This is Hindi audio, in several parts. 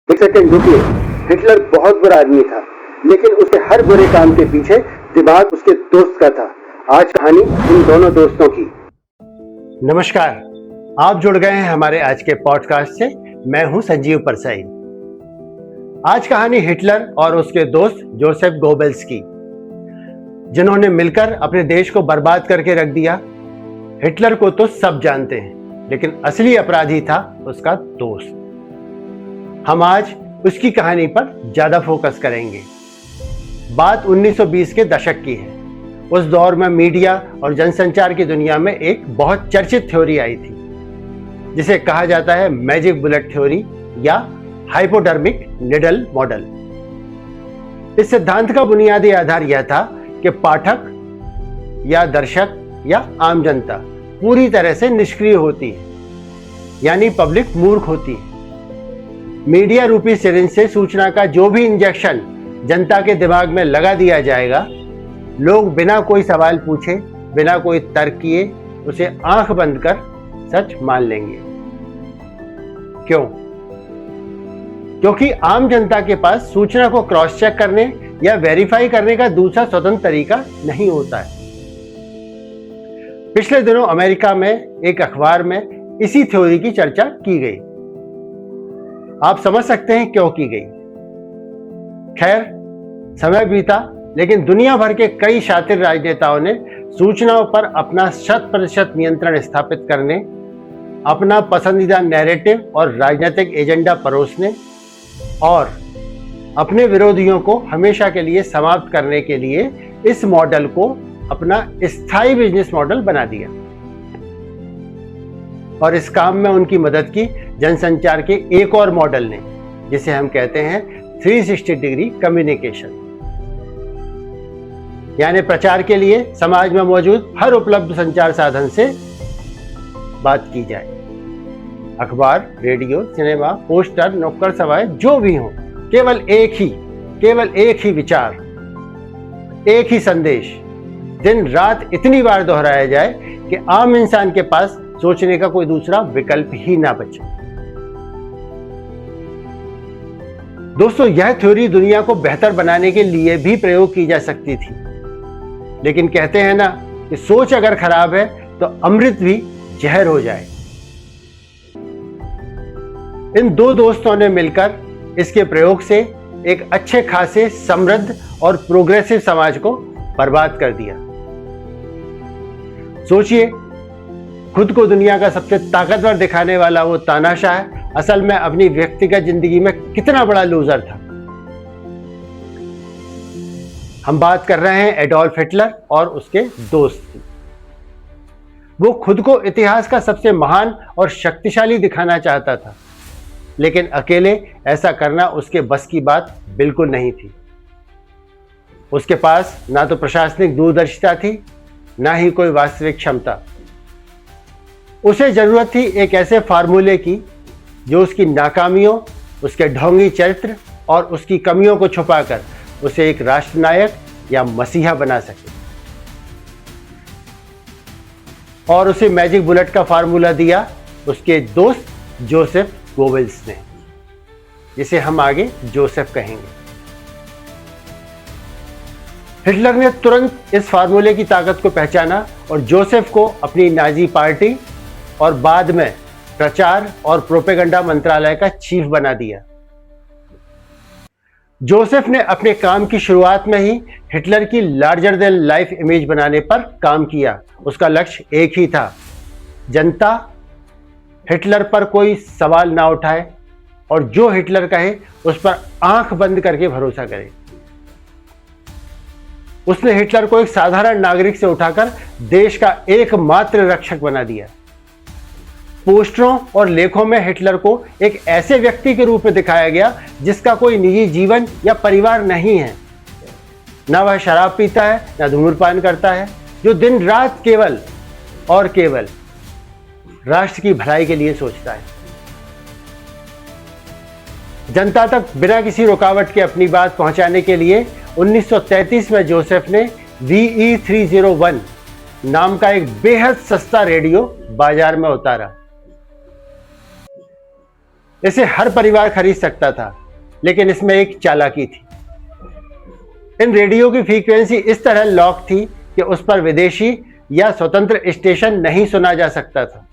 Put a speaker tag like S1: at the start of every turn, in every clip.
S1: एक सेकंड रुकिए। हिटलर बहुत बुरा आदमी था, लेकिन उसके हर बुरे काम के पीछे दिमाग उसके दोस्त का था। आज कहानी इन दोनों दोस्तों की।
S2: नमस्कार, आप जुड़ गए हैं हमारे आज के पॉडकास्ट से। मैं हूं संजीव परसाई। आज कहानी हिटलर और उसके दोस्त जोसेफ गोबेल्स की, जिन्होंने मिलकर अपने देश को बर्बाद करके रख दिया। हिटलर को तो सब जानते हैं, लेकिन असली अपराधी था उसका दोस्त। हम आज उसकी कहानी पर ज्यादा फोकस करेंगे। बात 1920 के दशक की है। उस दौर में मीडिया और जनसंचार की दुनिया में एक बहुत चर्चित थ्योरी आई थी, जिसे कहा जाता है मैजिक बुलेट थ्योरी या हाइपोडर्मिक निडल मॉडल। इस सिद्धांत का बुनियादी आधार यह था कि पाठक या दर्शक या आम जनता पूरी तरह से निष्क्रिय होती है, यानी पब्लिक मूर्ख होती है। मीडिया रूपी सिरिंज से सूचना का जो भी इंजेक्शन जनता के दिमाग में लगा दिया जाएगा, लोग बिना कोई सवाल पूछे, बिना कोई तर्क किए उसे आंख बंद कर सच मान लेंगे। क्यों? क्योंकि आम जनता के पास सूचना को क्रॉस चेक करने या वेरीफाई करने का दूसरा स्वतंत्र तरीका नहीं होता है। पिछले दिनों अमेरिका में एक अखबार में इसी थ्योरी की चर्चा की गई। आप समझ सकते हैं क्यों की गई। खैर, समय बीता, लेकिन दुनिया भर के कई शातिर राजनेताओं ने सूचनाओं पर अपना 100% नियंत्रण स्थापित करने, अपना पसंदीदा नैरेटिव और राजनीतिक एजेंडा परोसने और अपने विरोधियों को हमेशा के लिए समाप्त करने के लिए इस मॉडल को अपना स्थायी बिजनेस मॉडल बना दिया। और इस काम में उनकी मदद की जनसंचार के एक और मॉडल ने, जिसे हम कहते हैं 360 डिग्री कम्युनिकेशन। यानी प्रचार के लिए समाज में मौजूद हर उपलब्ध संचार साधन से बात की जाए। अखबार, रेडियो, सिनेमा, पोस्टर, नुक्कड़ सभाएं जो भी हो, केवल एक ही विचार, एक ही संदेश दिन रात इतनी बार दोहराया जाए कि आम इंसान के पास सोचने का कोई दूसरा विकल्प ही ना बचे। दोस्तों, यह थ्योरी दुनिया को बेहतर बनाने के लिए भी प्रयोग की जा सकती थी, लेकिन कहते हैं ना कि सोच अगर खराब है तो अमृत भी जहर हो जाए। इन दो दोस्तों ने मिलकर इसके प्रयोग से एक अच्छे खासे समृद्ध और प्रोग्रेसिव समाज को बर्बाद कर दिया। सोचिए, खुद को दुनिया का सबसे ताकतवर दिखाने वाला वो तानाशाह असल में अपनी व्यक्तिगत जिंदगी में कितना बड़ा लूजर था। हम बात कर रहे हैं एडोल्फ हिटलर और उसके दोस्त की। वो खुद को इतिहास का सबसे महान और शक्तिशाली दिखाना चाहता था, लेकिन अकेले ऐसा करना उसके बस की बात बिल्कुल नहीं थी। उसके पास ना तो प्रशासनिक दूरदर्शिता थी, ना ही कोई वास्तविक क्षमता। उसे जरूरत थी एक ऐसे फार्मूले की जो उसकी नाकामियों, उसके ढोंगी चरित्र और उसकी कमियों को छुपाकर उसे एक राष्ट्रनायक या मसीहा बना सके। और उसे मैजिक बुलेट का फार्मूला दिया उसके दोस्त जोसेफ गोबेल्स ने, जिसे हम आगे जोसेफ कहेंगे। हिटलर ने तुरंत इस फार्मूले की ताकत को पहचाना और जोसेफ को अपनी नाजी पार्टी और बाद में प्रचार और प्रोपेगेंडा मंत्रालय का चीफ बना दिया। जोसेफ ने अपने काम की शुरुआत में ही हिटलर की लार्जर देन लाइफ इमेज बनाने पर काम किया। उसका लक्ष्य एक ही था, जनता हिटलर पर कोई सवाल ना उठाए और जो हिटलर कहे उस पर आंख बंद करके भरोसा करे। उसने हिटलर को एक साधारण नागरिक से उठाकर देश का एकमात्र रक्षक बना दिया। पोस्टरों और लेखों में हिटलर को एक ऐसे व्यक्ति के रूप में दिखाया गया जिसका कोई निजी जीवन या परिवार नहीं है। ना वह शराब पीता है, ना धूम्रपान करता है, जो दिन रात केवल और केवल राष्ट्र की भलाई के लिए सोचता है। जनता तक बिना किसी रुकावट के अपनी बात पहुंचाने के लिए 1933 में जोसेफ ने VE 301 नाम का एक बेहद सस्ता रेडियो बाजार में उतारा। इसे हर परिवार खरीद सकता था, लेकिन इसमें एक चालाकी थी। इन रेडियो की फ्रीक्वेंसी इस तरह लॉक थी कि उस पर विदेशी या स्वतंत्र स्टेशन नहीं सुना जा सकता था।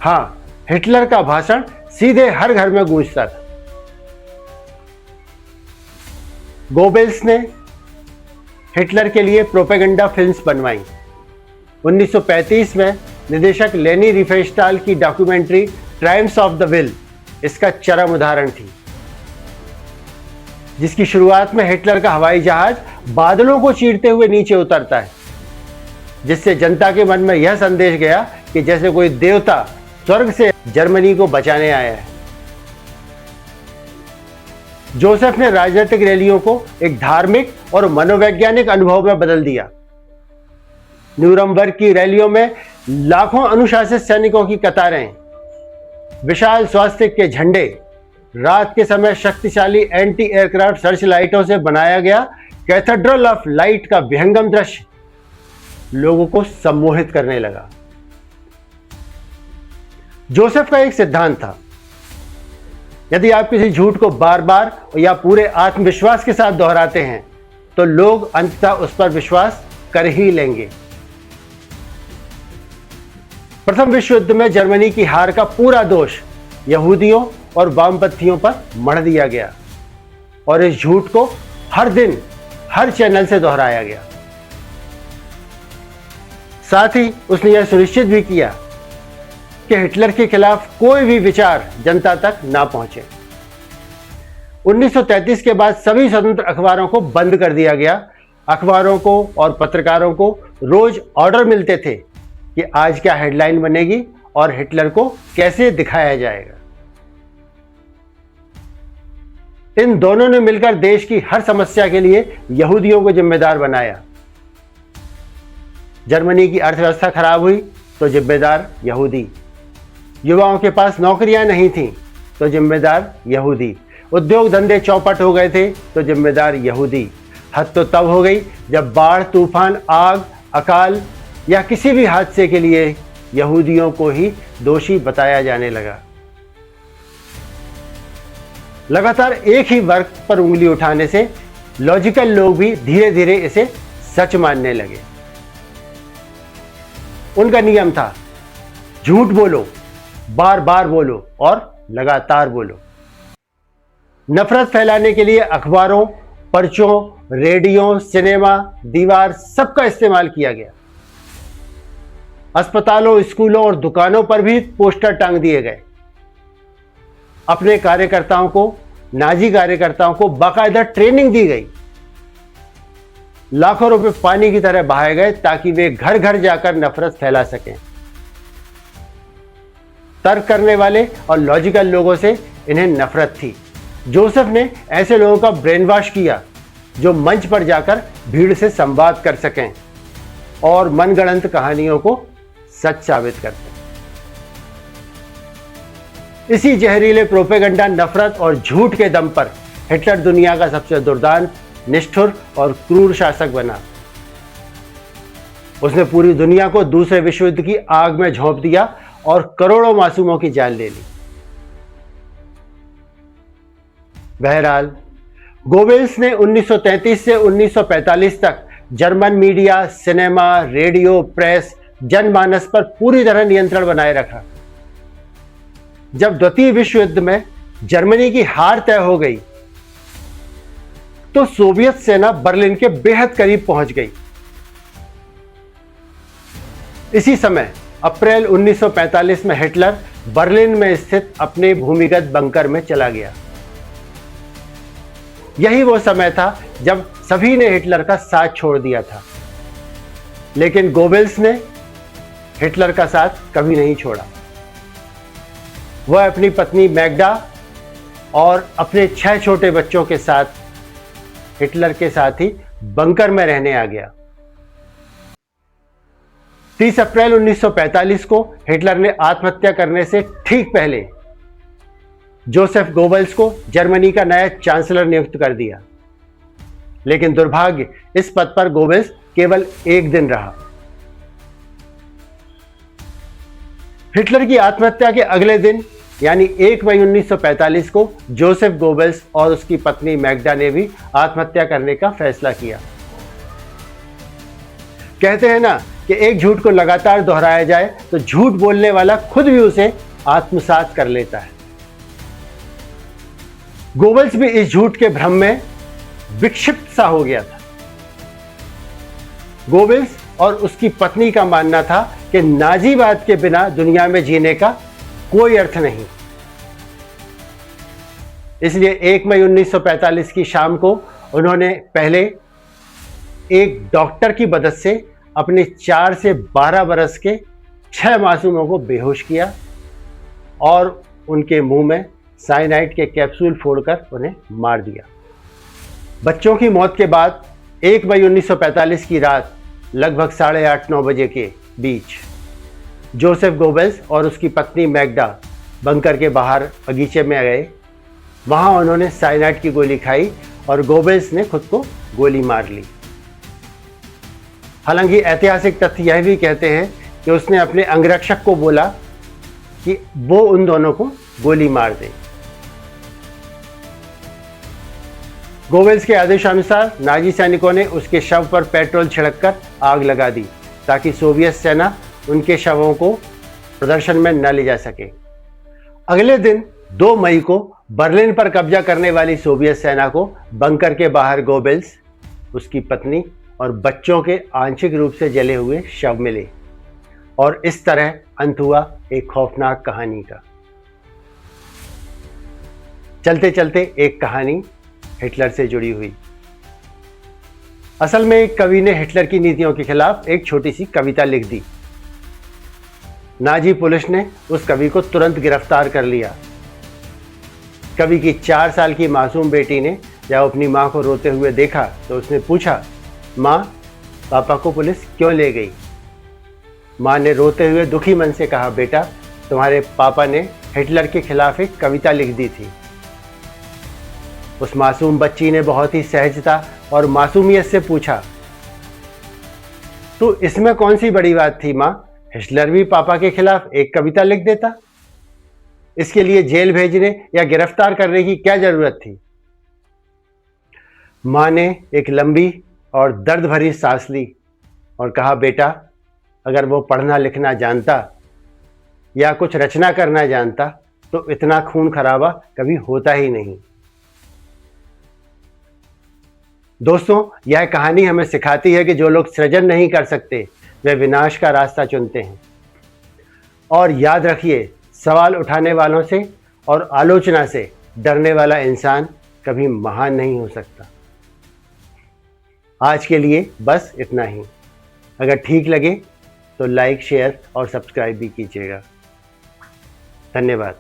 S2: हाँ, हिटलर का भाषण सीधे हर घर में गूंजता था। गोबेल्स ने हिटलर के लिए प्रोपेगेंडा फिल्म्स बनवाई। 1935 में निदेशक लेनी रिफेनस्टाल की documentary triumphs of the will इसका चरम उदाहरण थी, जिसकी शुरुआत में हिटलर का हवाई जहाज बादलों को चीरते हुए नीचे उतरता है, जिससे जनता के मन में यह संदेश गया कि जैसे कोई देवता स्वर्ग से जर्मनी को बचाने आया है। जोसेफ ने राजनीतिक रैलियों को एक धार्मिक और मनोवैज्ञानिक अनुभव में बदल दिया। न्यूरमबर्ग की रैलियों में लाखों अनुशासित सैनिकों की कतारें, विशाल स्वास्तिक के झंडे, रात के समय शक्तिशाली एंटी एयरक्राफ्ट सर्च लाइटों से बनाया गया कैथेड्रल ऑफ लाइट का विहंगम दृश्य लोगों को सम्मोहित करने लगा। जोसेफ का एक सिद्धांत था, यदि आप किसी झूठ को बार बार या पूरे आत्मविश्वास के साथ दोहराते हैं तो लोग अंततः उस पर विश्वास कर ही लेंगे। प्रथम विश्व युद्ध में जर्मनी की हार का पूरा दोष यहूदियों और वामपंथियों पर मढ़ दिया गया और इस झूठ को हर दिन हर चैनल से दोहराया गया। साथ ही उसने यह सुनिश्चित भी किया कि हिटलर के खिलाफ कोई भी विचार जनता तक ना पहुंचे। 1933 के बाद सभी स्वतंत्र अखबारों को बंद कर दिया गया। अखबारों को और पत्रकारों को रोज ऑर्डर मिलते थे कि आज क्या हेडलाइन बनेगी और हिटलर को कैसे दिखाया जाएगा। इन दोनों ने मिलकर देश की हर समस्या के लिए यहूदियों को जिम्मेदार बनाया। जर्मनी की अर्थव्यवस्था खराब हुई तो जिम्मेदार यहूदी, युवाओं के पास नौकरियां नहीं थीं तो जिम्मेदार यहूदी, उद्योग धंधे चौपट हो गए थे तो जिम्मेदार यहूदी। हद तो तब हो गई जब बाढ़, तूफान, आग, अकाल या किसी भी हादसे के लिए यहूदियों को ही दोषी बताया जाने लगा। लगातार एक ही वर्ग पर उंगली उठाने से लॉजिकल लोग भी धीरे धीरे इसे सच मानने लगे। उनका नियम था, झूठ बोलो, बार बार बोलो और लगातार बोलो। नफरत फैलाने के लिए अखबारों, पर्चों, रेडियो, सिनेमा, दीवार सबका इस्तेमाल किया गया। अस्पतालों, स्कूलों और दुकानों पर भी पोस्टर टांग दिए गए। अपने कार्यकर्ताओं को, नाजी कार्यकर्ताओं को बाकायदा ट्रेनिंग दी गई। लाखों रुपए पानी की तरह बहाए गए ताकि वे घर घर जाकर नफरत फैला सकें। तर्क करने वाले और लॉजिकल लोगों से इन्हें नफरत थी। जोसेफ ने ऐसे लोगों का ब्रेन वॉश किया जो मंच पर जाकर भीड़ से संवाद कर सकें और मनगढ़ंत कहानियों को सच साबित कर सकें। इसी जहरीले प्रोपेगेंडा, नफरत और झूठ के दम पर हिटलर दुनिया का सबसे दुर्दांत, निष्ठुर और क्रूर शासक बना। उसने पूरी दुनिया को दूसरे विश्व युद्ध की आग में झोंक दिया और करोड़ों मासूमों की जान ले ली। बहरहाल, गोबेल्स ने 1933 से 1945 तक German media, cinema, radio, press, जनमानस पर पूरी तरह नियंत्रण बनाए रखा। जब द्वितीय विश्व युद्ध में जर्मनी की हार तय हो गई तो सोवियत सेना बर्लिन के बेहद करीब पहुंच गई। इसी समय अप्रैल 1945 में हिटलर बर्लिन में स्थित अपने भूमिगत बंकर में चला गया। यही वो समय था जब सभी ने हिटलर का साथ छोड़ दिया था, लेकिन गोबेल्स ने हिटलर का साथ कभी नहीं छोड़ा। वह अपनी पत्नी मैग्डा और अपने 6 छोटे बच्चों के साथ हिटलर के साथ ही बंकर में रहने आ गया। 30 अप्रैल 1945 को हिटलर ने आत्महत्या करने से ठीक पहले जोसेफ गोबेल्स को जर्मनी का नया चांसलर नियुक्त कर दिया। लेकिन दुर्भाग्य, इस पद पर गोबेल्स केवल 1 दिन रहा। हिटलर की आत्महत्या के अगले दिन यानी 1 मई 1945 को जोसेफ गोबेल्स और उसकी पत्नी मैग्डा ने भी आत्महत्या करने का फैसला किया। कहते हैं ना कि एक झूठ को लगातार दोहराया जाए तो झूठ बोलने वाला खुद भी उसे आत्मसात कर लेता है। गोबेल्स भी इस झूठ के भ्रम में विक्षिप्त सा हो गया था। गोबेल्स और उसकी पत्नी का मानना था कि नाजीवाद के बिना दुनिया में जीने का कोई अर्थ नहीं। इसलिए 1 मई 1945 की शाम को उन्होंने पहले एक डॉक्टर की मदद से अपने 4 से 12 बरस के 6 मासूमों को बेहोश किया और उनके मुंह में साइनाइड के कैप्सूल फोड़कर उन्हें मार दिया। बच्चों की मौत के बाद 1 मई 1945 की रात लगभग 8:30-9 बजे के बीच जोसेफ गोबेल्स और उसकी पत्नी मैग्डा बंकर के बाहर बगीचे में गए। वहां उन्होंने साइनाइड की गोली खाई और गोबेल्स ने खुद को गोली मार ली। हालांकि ऐतिहासिक तथ्य यह भी कहते हैं कि उसने अपने अंगरक्षक को बोला कि वो उन दोनों को गोली मार दे। गोबेल्स के आदेशानुसार नाजी सैनिकों ने उसके शव पर पेट्रोल छिड़ककर आग लगा दी ताकि सोवियत सेना उनके शवों को प्रदर्शन में न ले जा सके। अगले दिन 2 मई को बर्लिन पर कब्जा करने वाली सोवियत सेना को बंकर के बाहर गोबेल्स, उसकी पत्नी और बच्चों के आंशिक रूप से जले हुए शव मिले और इस तरह अंत हुआ एक खौफनाक कहानी का। चलते चलते एक कहानी हिटलर से जुड़ी हुई। असल में एक कवि ने हिटलर की नीतियों के खिलाफ एक छोटी सी कविता लिख दी। नाजी पुलिस ने उस कवि को तुरंत गिरफ्तार कर लिया। कवि की 4 साल की मासूम बेटी ने जब अपनी मां को रोते हुए देखा तो उसने पूछा, मां, पापा को पुलिस क्यों ले गई? मां ने रोते हुए दुखी मन से कहा, बेटा, तुम्हारे पापा ने हिटलर के खिलाफ एक कविता लिख दी थी। उस मासूम बच्ची ने बहुत ही सहजता और मासूमियत से पूछा, तो इसमें कौन सी बड़ी बात थी मां? हिटलर भी पापा के खिलाफ एक कविता लिख देता। इसके लिए जेल भेजने या गिरफ्तार करने की क्या जरूरत थी? मां ने एक लंबी और दर्द भरी सांस ली और कहा, बेटा, अगर वो पढ़ना लिखना जानता या कुछ रचना करना जानता तो इतना खून खराबा कभी होता ही नहीं। दोस्तों, यह कहानी हमें सिखाती है कि जो लोग सृजन नहीं कर सकते वे विनाश का रास्ता चुनते हैं। और याद रखिए, सवाल उठाने वालों से और आलोचना से डरने वाला इंसान कभी महान नहीं हो सकता। आज के लिए बस इतना ही। अगर ठीक लगे तो लाइक, शेयर और सब्सक्राइब भी कीजिएगा। धन्यवाद।